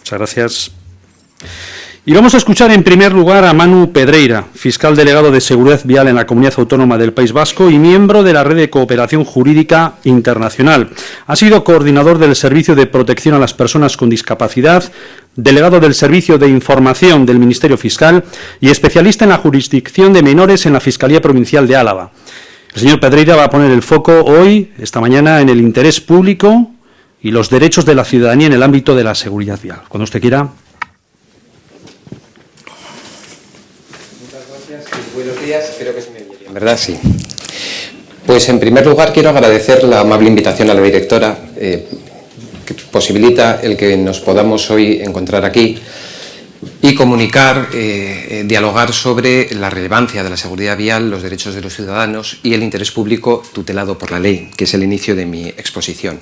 Muchas gracias. Y vamos a escuchar en primer lugar a Manu Pedreira, fiscal delegado de Seguridad Vial en la Comunidad Autónoma del País Vasco y miembro de la Red de Cooperación Jurídica Internacional. Ha sido coordinador del Servicio de Protección a las Personas con Discapacidad, delegado del Servicio de Información del Ministerio Fiscal y especialista en la jurisdicción de menores en la Fiscalía Provincial de Álava. El señor Pedreira va a poner el foco hoy, esta mañana, en el interés público y los derechos de la ciudadanía en el ámbito de la seguridad vial. Cuando usted quiera. Buenos días, espero que se me oye bien, ¿verdad? Sí. Pues en primer lugar quiero agradecer la amable invitación a la directora que posibilita el que nos podamos hoy encontrar aquí y comunicar, dialogar sobre la relevancia de la seguridad vial, los derechos de los ciudadanos y el interés público tutelado por la ley, que es el inicio de mi exposición.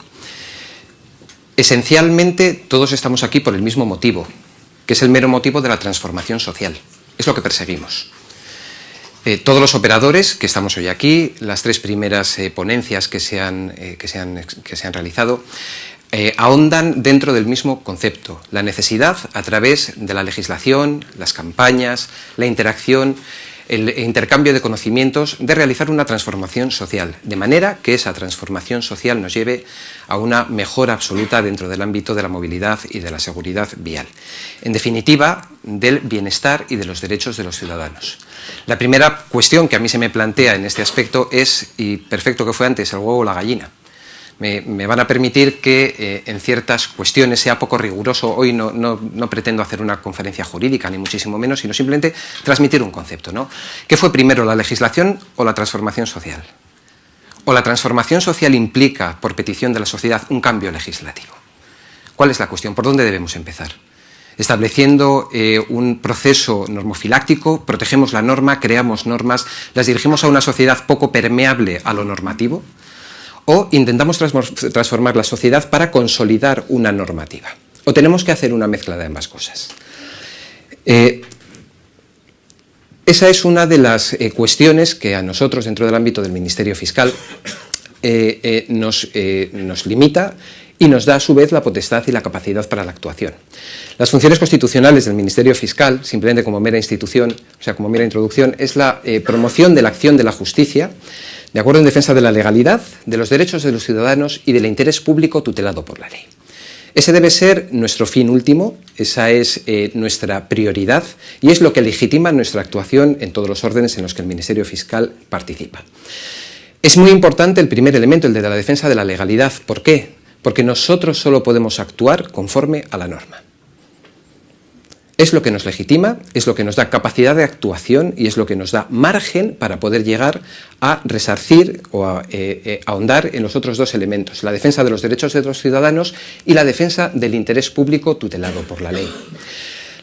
Esencialmente todos estamos aquí por el mismo motivo, que es el mero motivo de la transformación social. Es lo que perseguimos. Todos los operadores que estamos hoy aquí, las tres primeras ponencias que se han realizado, ahondan dentro del mismo concepto, la necesidad a través de la legislación, las campañas, la interacción, el intercambio de conocimientos, de realizar una transformación social, de manera que esa transformación social nos lleve a una mejora absoluta dentro del ámbito de la movilidad y de la seguridad vial. En definitiva, del bienestar y de los derechos de los ciudadanos. La primera cuestión que a mí se me plantea en este aspecto es, y perfecto que fue antes, el huevo o la gallina. Me van a permitir que en ciertas cuestiones sea poco riguroso. Hoy no pretendo hacer una conferencia jurídica, ni muchísimo menos, sino simplemente transmitir un concepto, ¿no? ¿Qué fue primero, la legislación o la transformación social? ¿O la transformación social implica, por petición de la sociedad, un cambio legislativo? ¿Cuál es la cuestión? ¿Por dónde debemos empezar? Estableciendo un proceso normofiláctico, protegemos la norma, creamos normas, las dirigimos a una sociedad poco permeable a lo normativo, o intentamos transformar la sociedad para consolidar una normativa. O tenemos que hacer una mezcla de ambas cosas. Esa es una de las cuestiones que a nosotros, dentro del ámbito del Ministerio Fiscal, nos limita y nos da a su vez la potestad y la capacidad para la actuación. Las funciones constitucionales del Ministerio Fiscal, simplemente como mera institución, o sea, como mera introducción, es la promoción de la acción de la justicia, de acuerdo en defensa de la legalidad, de los derechos de los ciudadanos y del interés público tutelado por la ley. Ese debe ser nuestro fin último, esa es nuestra prioridad y es lo que legitima nuestra actuación en todos los órdenes en los que el Ministerio Fiscal participa. Es muy importante el primer elemento, el de la defensa de la legalidad. ¿Por qué? Porque nosotros solo podemos actuar conforme a la norma. Es lo que nos legitima, es lo que nos da capacidad de actuación y es lo que nos da margen para poder llegar a resarcir o a ahondar en los otros dos elementos, la defensa de los derechos de los ciudadanos y la defensa del interés público tutelado por la ley.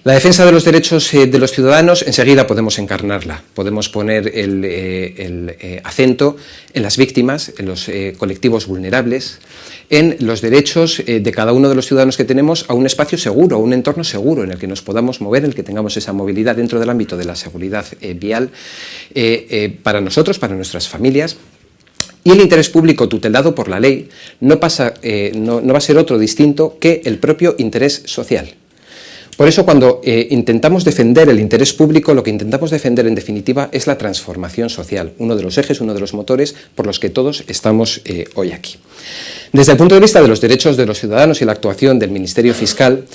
La defensa de los derechos de los ciudadanos, enseguida podemos encarnarla, podemos poner el acento en las víctimas, en los colectivos vulnerables, en los derechos de cada uno de los ciudadanos que tenemos a un espacio seguro, a un entorno seguro en el que nos podamos mover, en el que tengamos esa movilidad dentro del ámbito de la seguridad vial para nosotros, para nuestras familias. Y el interés público tutelado por la ley no va a ser otro distinto que el propio interés social. Por eso, cuando intentamos defender el interés público, lo que intentamos defender en definitiva es la transformación social, uno de los ejes, uno de los motores por los que todos estamos hoy aquí. Desde el punto de vista de los derechos de los ciudadanos y la actuación del Ministerio Fiscal,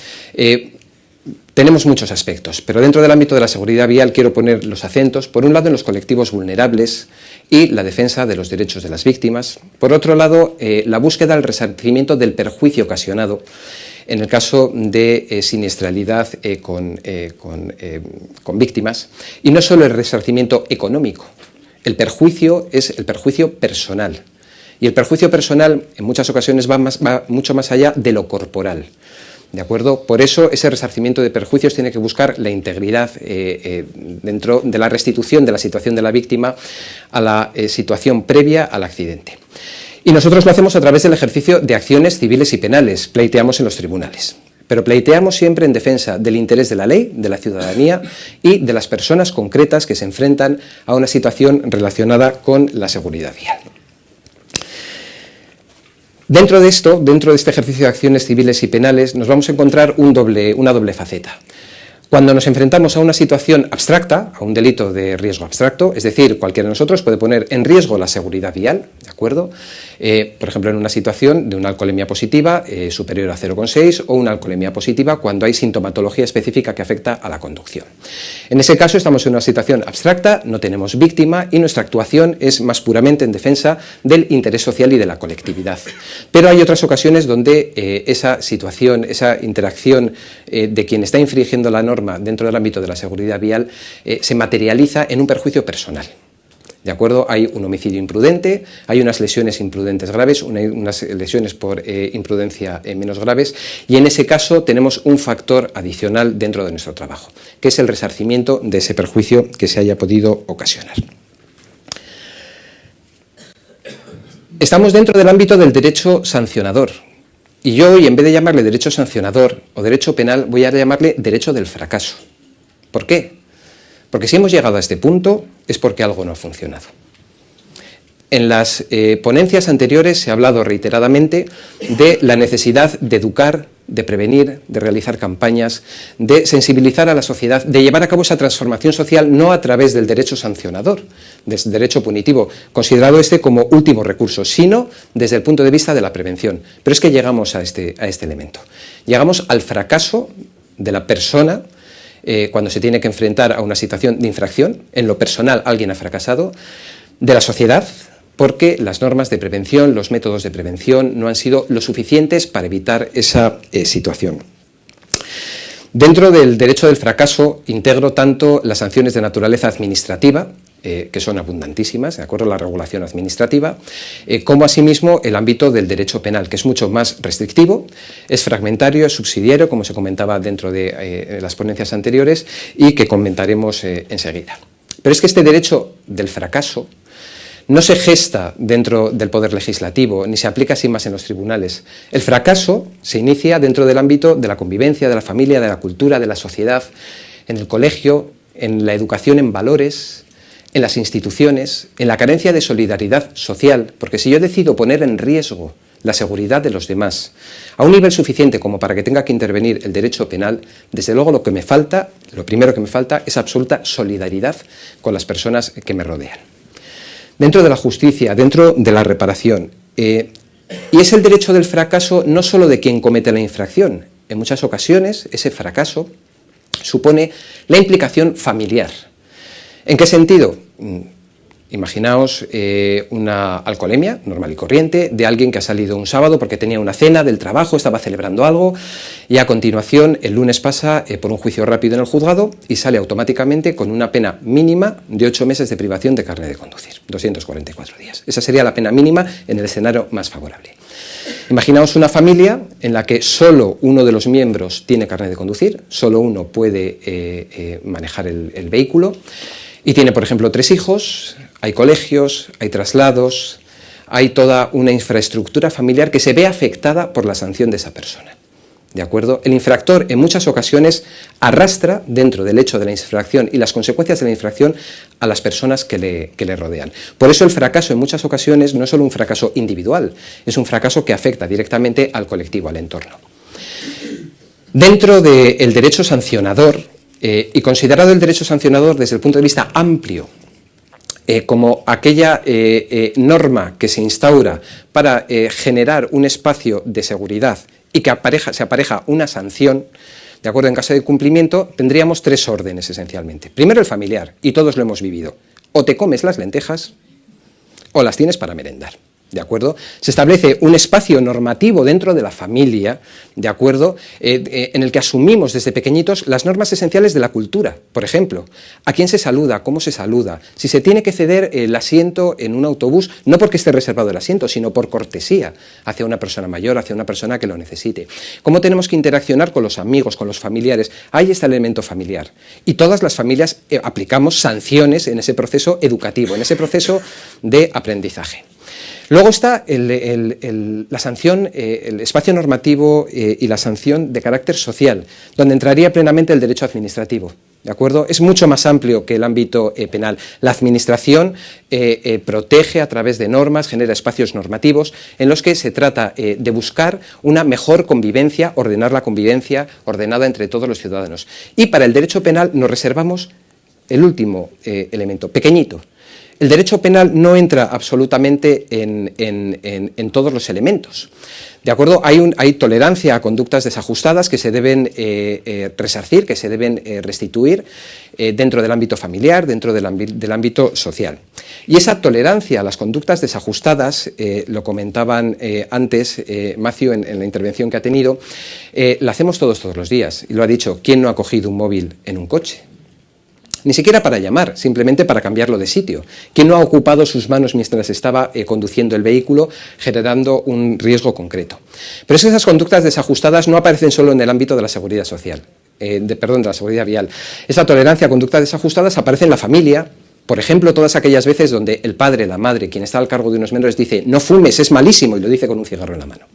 tenemos muchos aspectos, pero dentro del ámbito de la seguridad vial quiero poner los acentos, por un lado, en los colectivos vulnerables y la defensa de los derechos de las víctimas, por otro lado, la búsqueda del resarcimiento del perjuicio ocasionado en el caso de siniestralidad con víctimas, y no solo el resarcimiento económico, el perjuicio es el perjuicio personal, y el perjuicio personal en muchas ocasiones va mucho más allá de lo corporal. ¿De acuerdo? Por eso ese resarcimiento de perjuicios tiene que buscar la integridad dentro de la restitución de la situación de la víctima a la situación previa al accidente. Y nosotros lo hacemos a través del ejercicio de acciones civiles y penales, pleiteamos en los tribunales. Pero pleiteamos siempre en defensa del interés de la ley, de la ciudadanía y de las personas concretas que se enfrentan a una situación relacionada con la seguridad vial. Dentro de esto, dentro de este ejercicio de acciones civiles y penales, nos vamos a encontrar una doble faceta. Cuando nos enfrentamos a una situación abstracta, a un delito de riesgo abstracto, es decir, cualquiera de nosotros puede poner en riesgo la seguridad vial, ¿de acuerdo? Por ejemplo, en una situación de una alcoholemia positiva superior a 0,6 o una alcoholemia positiva cuando hay sintomatología específica que afecta a la conducción. En ese caso estamos en una situación abstracta, no tenemos víctima y nuestra actuación es más puramente en defensa del interés social y de la colectividad. Pero hay otras ocasiones donde esa situación, esa interacción de quien está infringiendo la norma dentro del ámbito de la seguridad vial se materializa en un perjuicio personal. ¿De acuerdo? Hay un homicidio imprudente, hay unas lesiones imprudentes graves, unas lesiones por imprudencia menos graves, y en ese caso tenemos un factor adicional dentro de nuestro trabajo, que es el resarcimiento de ese perjuicio que se haya podido ocasionar. Estamos dentro del ámbito del derecho sancionador, y yo hoy, en vez de llamarle derecho sancionador o derecho penal, voy a llamarle derecho del fracaso. ¿Por qué? Porque si hemos llegado a este punto es porque algo no ha funcionado. En las ponencias anteriores se ha hablado reiteradamente de la necesidad de educar, de prevenir, de realizar campañas, de sensibilizar a la sociedad, de llevar a cabo esa transformación social no a través del derecho sancionador, del derecho punitivo, considerado este como último recurso, sino desde el punto de vista de la prevención. Pero es que llegamos a este elemento. Llegamos al fracaso de la persona cuando se tiene que enfrentar a una situación de infracción. En lo personal alguien ha fracasado, de la sociedad, porque las normas de prevención, los métodos de prevención no han sido lo suficientes para evitar esa situación. Dentro del derecho del fracaso integro tanto las sanciones de naturaleza administrativa, que son abundantísimas, de acuerdo a la regulación administrativa, como asimismo el ámbito del derecho penal, que es mucho más restrictivo, es fragmentario, es subsidiario, como se comentaba dentro de las ponencias anteriores, y que comentaremos enseguida. Pero es que este derecho del fracaso no se gesta dentro del poder legislativo, ni se aplica sin más en los tribunales. El fracaso se inicia dentro del ámbito de la convivencia, de la familia, de la cultura, de la sociedad, en el colegio, en la educación en valores, en las instituciones, en la carencia de solidaridad social, porque si yo decido poner en riesgo la seguridad de los demás a un nivel suficiente como para que tenga que intervenir el derecho penal, desde luego lo primero que me falta es absoluta solidaridad con las personas que me rodean. Dentro de la justicia, dentro de la reparación. Y es el derecho del fracaso no solo de quien comete la infracción. En muchas ocasiones ese fracaso supone la implicación familiar. ¿En qué sentido? Imaginaos una alcoholemia normal y corriente de alguien que ha salido un sábado porque tenía una cena del trabajo, estaba celebrando algo y a continuación el lunes pasa por un juicio rápido en el juzgado y sale automáticamente con una pena mínima de 8 meses de privación de carnet de conducir, 244 días. Esa sería la pena mínima en el escenario más favorable. Imaginaos una familia en la que solo uno de los miembros tiene carnet de conducir, solo uno puede manejar el vehículo y tiene, por ejemplo, 3 hijos. Hay colegios, hay traslados, hay toda una infraestructura familiar que se ve afectada por la sanción de esa persona. ¿De acuerdo? El infractor en muchas ocasiones arrastra dentro del hecho de la infracción y las consecuencias de la infracción a las personas que le rodean. Por eso el fracaso en muchas ocasiones no es solo un fracaso individual, es un fracaso que afecta directamente al colectivo, al entorno. Dentro del derecho sancionador, y considerado el derecho sancionador desde el punto de vista amplio, como aquella norma que se instaura para generar un espacio de seguridad y que se apareja una sanción, de acuerdo, en caso de cumplimiento, tendríamos 3 órdenes esencialmente. Primero el familiar, y todos lo hemos vivido. O te comes las lentejas o las tienes para merendar. ¿De acuerdo? Se establece un espacio normativo dentro de la familia, ¿de acuerdo?, en el que asumimos desde pequeñitos las normas esenciales de la cultura. Por ejemplo, a quién se saluda, cómo se saluda, si se tiene que ceder el asiento en un autobús, no porque esté reservado el asiento, sino por cortesía hacia una persona mayor, hacia una persona que lo necesite. Cómo tenemos que interaccionar con los amigos, con los familiares. Ahí está el elemento familiar. Y todas las familias aplicamos sanciones en ese proceso educativo, en ese proceso de aprendizaje. Luego está la sanción, el espacio normativo y la sanción de carácter social, donde entraría plenamente el derecho administrativo. ¿De acuerdo? Es mucho más amplio que el ámbito penal. La administración protege a través de normas, genera espacios normativos en los que se trata de buscar una mejor convivencia, ordenar la convivencia ordenada entre todos los ciudadanos. Y para el derecho penal nos reservamos el último elemento, pequeñito. El derecho penal no entra absolutamente en todos los elementos. ¿De acuerdo? Hay tolerancia a conductas desajustadas que se deben resarcir, que se deben restituir dentro del ámbito familiar, dentro del ámbito social. Y esa tolerancia a las conductas desajustadas, lo comentaban antes Macio en la intervención que ha tenido, la hacemos todos los días. Y lo ha dicho, ¿quién no ha cogido un móvil en un coche? Ni siquiera para llamar, simplemente para cambiarlo de sitio. ¿Quién no ha ocupado sus manos mientras estaba conduciendo el vehículo, generando un riesgo concreto? Pero esas conductas desajustadas no aparecen solo en el ámbito de la seguridad social, de la seguridad vial. Esa tolerancia a conductas desajustadas aparece en la familia. Por ejemplo, todas aquellas veces donde el padre, la madre, quien está al cargo de unos menores, dice no fumes, es malísimo, y lo dice con un cigarro en la mano.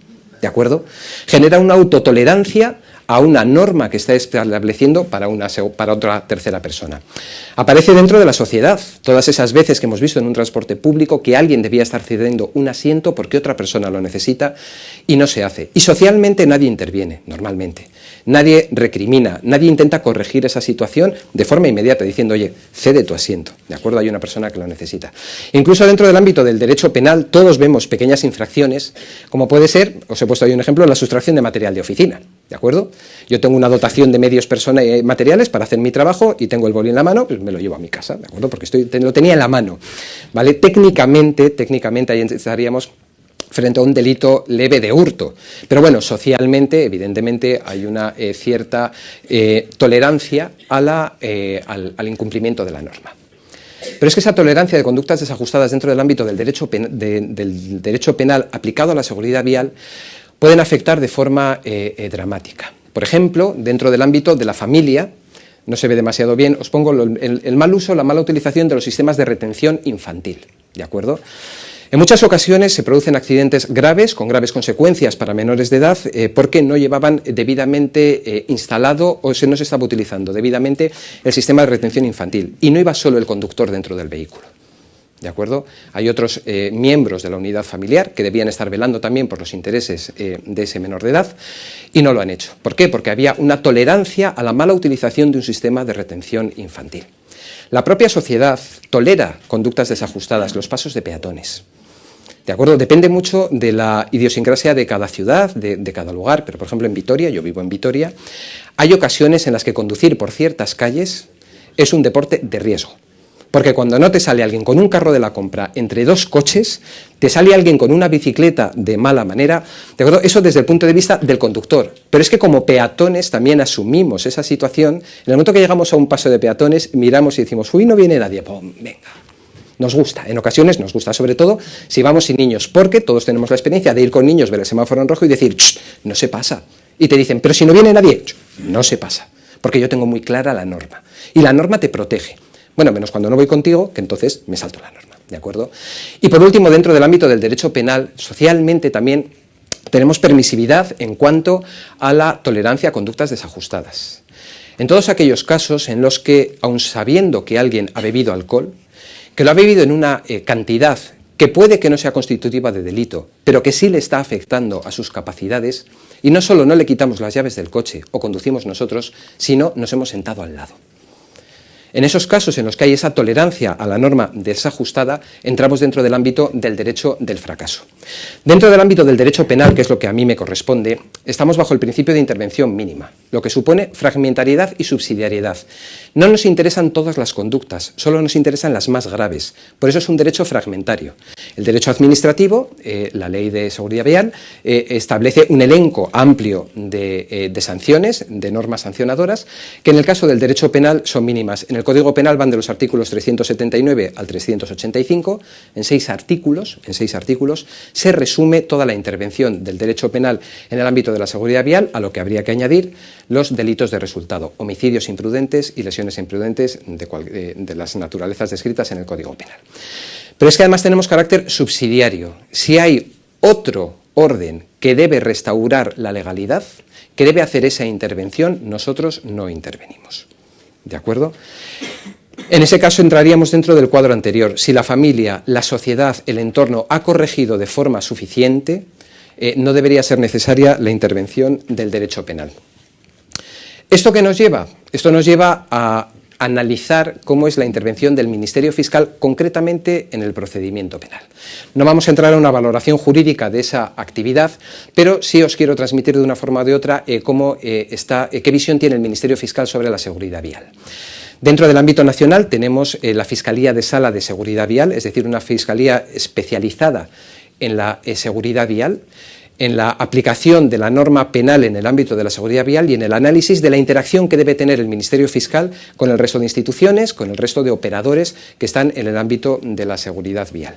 ¿De acuerdo? Genera una autotolerancia a una norma que está estableciendo para otra tercera persona. Aparece dentro de la sociedad, todas esas veces que hemos visto en un transporte público que alguien debía estar cediendo un asiento porque otra persona lo necesita y no se hace. Y socialmente nadie interviene, normalmente. Nadie recrimina, nadie intenta corregir esa situación de forma inmediata, diciendo, oye, cede tu asiento, ¿de acuerdo? Hay una persona que lo necesita. Incluso dentro del ámbito del derecho penal, todos vemos pequeñas infracciones, como puede ser, os he puesto ahí un ejemplo, la sustracción de material de oficina, ¿de acuerdo? Yo tengo una dotación de medios materiales para hacer mi trabajo y tengo el boli en la mano, pues me lo llevo a mi casa, ¿de acuerdo? Porque lo tenía en la mano, ¿vale? Técnicamente ahí estaríamos frente a un delito leve de hurto. Pero bueno, socialmente, evidentemente, hay una cierta tolerancia al incumplimiento de la norma. Pero es que esa tolerancia de conductas desajustadas dentro del ámbito del derecho penal aplicado a la seguridad vial pueden afectar de forma dramática. Por ejemplo, dentro del ámbito de la familia, no se ve demasiado bien, os pongo el mal uso, la mala utilización de los sistemas de retención infantil, ¿de acuerdo? En muchas ocasiones se producen accidentes graves, con graves consecuencias para menores de edad, porque no llevaban debidamente instalado o no se estaba utilizando debidamente el sistema de retención infantil. Y no iba solo el conductor dentro del vehículo, ¿de acuerdo? Hay otros miembros de la unidad familiar que debían estar velando también por los intereses de ese menor de edad y no lo han hecho. ¿Por qué? Porque había una tolerancia a la mala utilización de un sistema de retención infantil. La propia sociedad tolera conductas desajustadas, los pasos de peatones. ¿De acuerdo? Depende mucho de la idiosincrasia de cada ciudad, de cada lugar, pero por ejemplo en Vitoria, yo vivo en Vitoria, hay ocasiones en las que conducir por ciertas calles es un deporte de riesgo. Porque cuando no te sale alguien con un carro de la compra entre dos coches, te sale alguien con una bicicleta de mala manera, ¿de acuerdo? Eso desde el punto de vista del conductor. Pero es que como peatones también asumimos esa situación. En el momento que llegamos a un paso de peatones, miramos y decimos, uy, no viene nadie, ¡pum! Venga. Nos gusta, en ocasiones nos gusta, sobre todo si vamos sin niños, porque todos tenemos la experiencia de ir con niños, ver el semáforo en rojo y decir, no se pasa. Y te dicen, pero si no viene nadie, no se pasa, porque yo tengo muy clara la norma. Y la norma te protege. Bueno, menos cuando no voy contigo, que entonces me salto la norma, ¿de acuerdo? Y por último, dentro del ámbito del derecho penal, socialmente también tenemos permisividad en cuanto a la tolerancia a conductas desajustadas. En todos aquellos casos en los que, aun sabiendo que alguien ha bebido alcohol, que lo ha bebido en una cantidad que puede que no sea constitutiva de delito, pero que sí le está afectando a sus capacidades, y no solo no le quitamos las llaves del coche o conducimos nosotros, sino nos hemos sentado al lado. En esos casos en los que hay esa tolerancia a la norma desajustada, entramos dentro del ámbito del derecho del fracaso. Dentro del ámbito del derecho penal, que es lo que a mí me corresponde, estamos bajo el principio de intervención mínima, lo que supone fragmentariedad y subsidiariedad. No nos interesan todas las conductas, solo nos interesan las más graves. Por eso es un derecho fragmentario. El derecho administrativo, la ley de seguridad vial, establece un elenco amplio de sanciones, de normas sancionadoras, que en el caso del derecho penal son mínimas. En el Código Penal van de los artículos 379 al 385, en 6 artículos se resume toda la intervención del derecho penal en el ámbito de la seguridad vial, a lo que habría que añadir los delitos de resultado, homicidios imprudentes y lesiones imprudentes de las naturalezas descritas en el Código Penal. Pero es que además tenemos carácter subsidiario. Si hay otro orden que debe restaurar la legalidad, que debe hacer esa intervención, nosotros no intervenimos. ¿de acuerdo? En ese caso entraríamos dentro del cuadro anterior. Si la familia, la sociedad, el entorno ha corregido de forma suficiente, no debería ser necesaria la intervención del derecho penal. ¿Esto qué nos lleva? Esto nos lleva a analizar cómo es la intervención del Ministerio Fiscal concretamente en el procedimiento penal. No vamos a entrar a una valoración jurídica de esa actividad, pero sí os quiero transmitir de una forma o de otra qué visión tiene el Ministerio Fiscal sobre la seguridad vial. Dentro del ámbito nacional tenemos la Fiscalía de Sala de Seguridad Vial, es decir, una fiscalía especializada en la seguridad vial, en la aplicación de la norma penal en el ámbito de la seguridad vial y en el análisis de la interacción que debe tener el Ministerio Fiscal con el resto de instituciones, con el resto de operadores que están en el ámbito de la seguridad vial.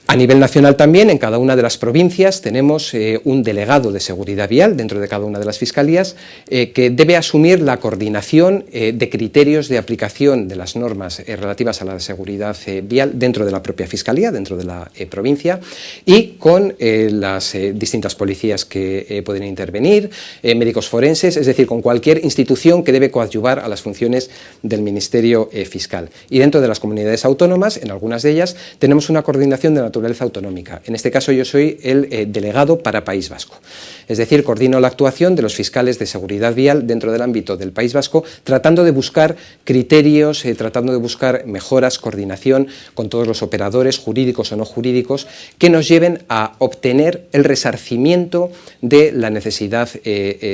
A nivel nacional también, en cada una de las provincias tenemos un delegado de seguridad vial dentro de cada una de las fiscalías que debe asumir la coordinación de criterios de aplicación de las normas relativas a la seguridad vial dentro de la propia fiscalía, dentro de la provincia, y con las distintas policías que pueden intervenir, médicos forenses, es decir, con cualquier institución que debe coadyuvar a las funciones del Ministerio Fiscal. Y dentro de las comunidades autónomas, en algunas de ellas, tenemos una coordinación de naturaleza autonómica. En este caso yo soy el delegado para País Vasco. Es decir, coordino la actuación de los fiscales de seguridad vial dentro del ámbito del País Vasco, tratando de buscar criterios, tratando de buscar mejoras, coordinación con todos los operadores jurídicos o no jurídicos que nos lleven a obtener el resarcimiento de la necesidad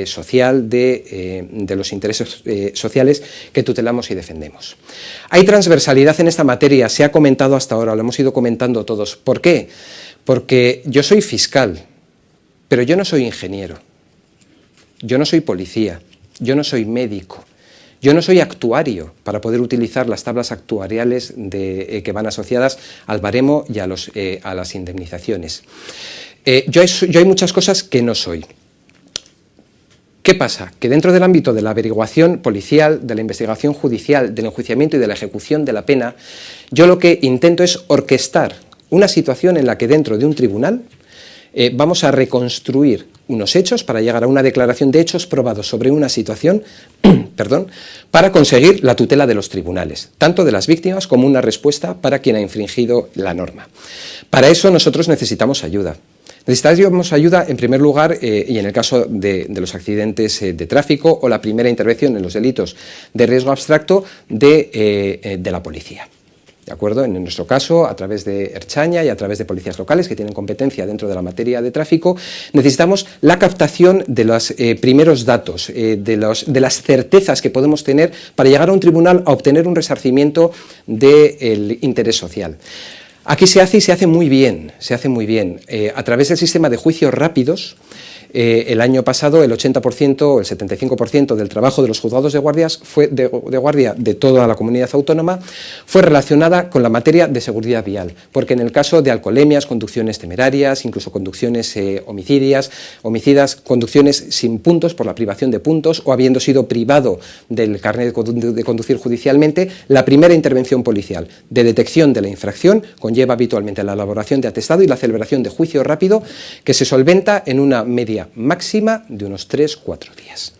social, de los intereses sociales que tutelamos y defendemos. Hay transversalidad en esta materia, se ha comentado hasta ahora, lo hemos ido comentando todos. ¿Por qué? Porque yo soy fiscal, pero yo no soy ingeniero, yo no soy policía, yo no soy médico, yo no soy actuario para poder utilizar las tablas actuariales que van asociadas al baremo y a las indemnizaciones. Yo hay muchas cosas que no soy. ¿Qué pasa? Que dentro del ámbito de la averiguación policial, de la investigación judicial, del enjuiciamiento y de la ejecución de la pena, yo lo que intento es orquestar una situación en la que dentro de un tribunal vamos a reconstruir unos hechos para llegar a una declaración de hechos probados sobre una situación para conseguir la tutela de los tribunales, tanto de las víctimas como una respuesta para quien ha infringido la norma. Para eso nosotros necesitamos ayuda. Necesitamos ayuda, en primer lugar, y en el caso de los accidentes de tráfico o la primera intervención en los delitos de riesgo abstracto de la policía. ¿De acuerdo? En nuestro caso, a través de Ertzaintza y a través de policías locales que tienen competencia dentro de la materia de tráfico, necesitamos la captación de los primeros datos, de las certezas que podemos tener para llegar a un tribunal a obtener un resarcimiento del interés social. Aquí se hace y se hace muy bien, a través del sistema de juicios rápidos. El año pasado el 80% o el 75% del trabajo de los juzgados de guardia de toda la comunidad autónoma fue relacionada con la materia de seguridad vial, porque en el caso de alcoholemias, conducciones temerarias, incluso conducciones homicidas, conducciones sin puntos por la privación de puntos o habiendo sido privado del carnet de conducir judicialmente, la primera intervención policial de detección de la infracción conlleva habitualmente la elaboración de atestado y la celebración de juicio rápido que se solventa en una media máxima de unos 3-4 días,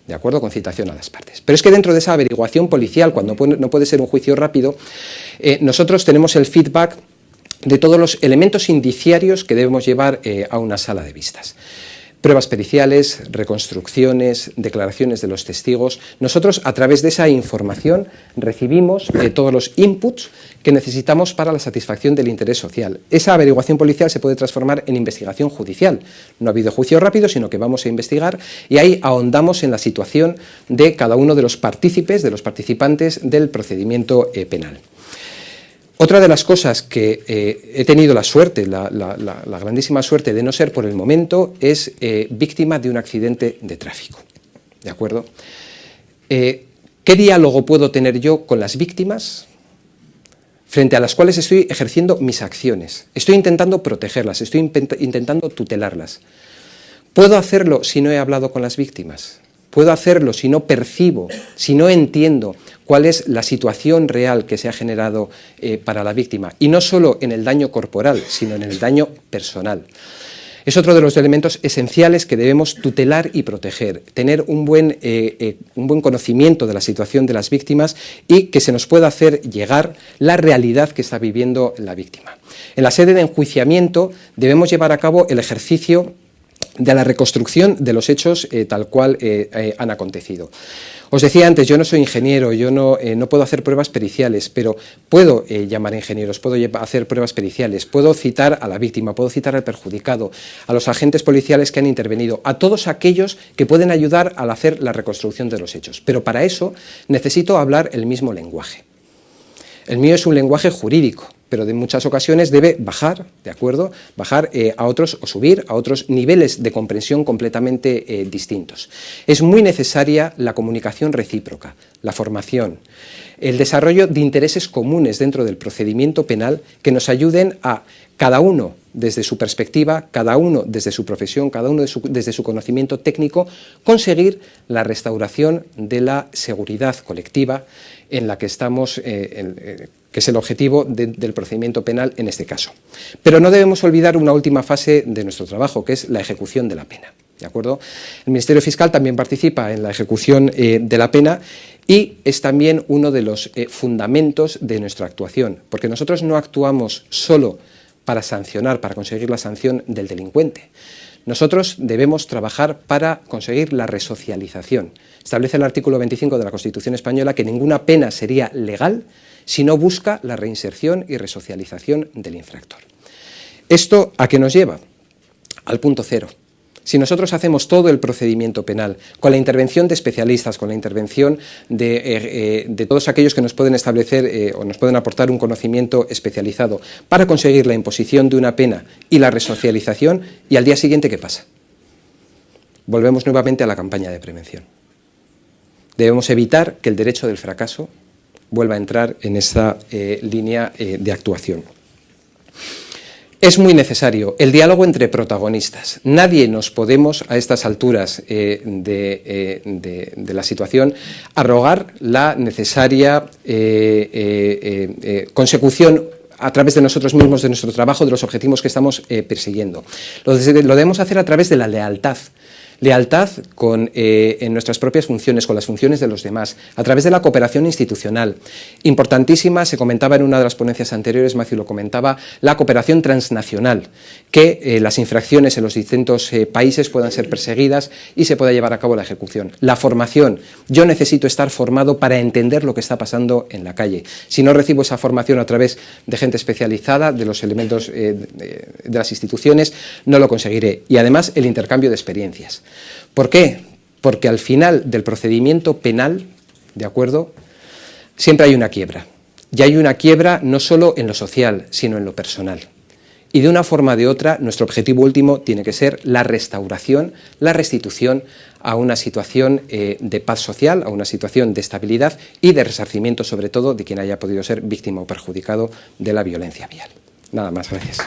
de acuerdo, con citación a las partes. Pero es que dentro de esa averiguación policial, cuando no puede ser un juicio rápido, nosotros tenemos el feedback de todos los elementos indiciarios que debemos llevar a una sala de vistas. Pruebas periciales, reconstrucciones, declaraciones de los testigos. Nosotros, a través de esa información, recibimos todos los inputs que necesitamos para la satisfacción del interés social. Esa averiguación policial se puede transformar en investigación judicial. No ha habido juicio rápido, sino que vamos a investigar y ahí ahondamos en la situación de cada uno de los partícipes, de los participantes del procedimiento penal. Otra de las cosas que he tenido la suerte, la grandísima suerte de no ser por el momento, es víctima de un accidente de tráfico. ¿De acuerdo? ¿Qué diálogo puedo tener yo con las víctimas frente a las cuales estoy ejerciendo mis acciones? Estoy intentando protegerlas, estoy intentando tutelarlas. ¿Puedo hacerlo si no he hablado con las víctimas? ¿Puedo hacerlo si no percibo, si no entiendo cuál es la situación real que se ha generado para la víctima? Y no solo en el daño corporal, sino en el daño personal. Es otro de los elementos esenciales que debemos tutelar y proteger, tener un buen conocimiento de la situación de las víctimas y que se nos pueda hacer llegar la realidad que está viviendo la víctima. En la sede de enjuiciamiento debemos llevar a cabo el ejercicio de la reconstrucción de los hechos tal cual han acontecido. Os decía antes, yo no soy ingeniero, yo no puedo hacer pruebas periciales, pero puedo llamar a ingenieros, puedo hacer pruebas periciales, puedo citar a la víctima, puedo citar al perjudicado, a los agentes policiales que han intervenido, a todos aquellos que pueden ayudar al hacer la reconstrucción de los hechos. Pero para eso necesito hablar el mismo lenguaje. El mío es un lenguaje jurídico, pero en muchas ocasiones debe bajar, ¿de acuerdo? Bajar a otros o subir a otros niveles de comprensión completamente distintos. Es muy necesaria la comunicación recíproca, la formación, el desarrollo de intereses comunes dentro del procedimiento penal que nos ayuden a cada uno desde su perspectiva, cada uno desde su profesión, cada uno desde su conocimiento técnico, conseguir la restauración de la seguridad colectiva en la que estamos, que es el objetivo del procedimiento penal en este caso. Pero no debemos olvidar una última fase de nuestro trabajo, que es la ejecución de la pena. ¿De acuerdo? El Ministerio Fiscal también participa en la ejecución de la pena y es también uno de los fundamentos de nuestra actuación, porque nosotros no actuamos solo para sancionar, para conseguir la sanción del delincuente. Nosotros debemos trabajar para conseguir la resocialización. Establece el artículo 25 de la Constitución española que ninguna pena sería legal si no busca la reinserción y resocialización del infractor. ¿Esto a qué nos lleva? Al punto cero. Si nosotros hacemos todo el procedimiento penal con la intervención de especialistas, con la intervención de todos aquellos que nos pueden establecer o nos pueden aportar un conocimiento especializado para conseguir la imposición de una pena y la resocialización, ¿y al día siguiente qué pasa? Volvemos nuevamente a la campaña de prevención. Debemos evitar que el derecho del fracaso vuelva a entrar en esa línea de actuación. Es muy necesario el diálogo entre protagonistas. Nadie nos podemos, a estas alturas de la situación, arrogar la necesaria consecución a través de nosotros mismos, de nuestro trabajo, de los objetivos que estamos persiguiendo. Lo debemos hacer a través de la lealtad. Lealtad en nuestras propias funciones, con las funciones de los demás, a través de la cooperación institucional. Importantísima, se comentaba en una de las ponencias anteriores, Matthew lo comentaba, la cooperación transnacional, que las infracciones en los distintos países puedan ser perseguidas y se pueda llevar a cabo la ejecución. La formación. Yo necesito estar formado para entender lo que está pasando en la calle. Si no recibo esa formación a través de gente especializada, de los elementos de las instituciones, no lo conseguiré. Y además el intercambio de experiencias. ¿Por qué? Porque al final del procedimiento penal, ¿de acuerdo?, siempre hay una quiebra. Y hay una quiebra no solo en lo social, sino en lo personal. Y de una forma o de otra, nuestro objetivo último tiene que ser la restauración, la restitución a una situación de paz social, a una situación de estabilidad y de resarcimiento, sobre todo, de quien haya podido ser víctima o perjudicado de la violencia vial. Nada más, gracias.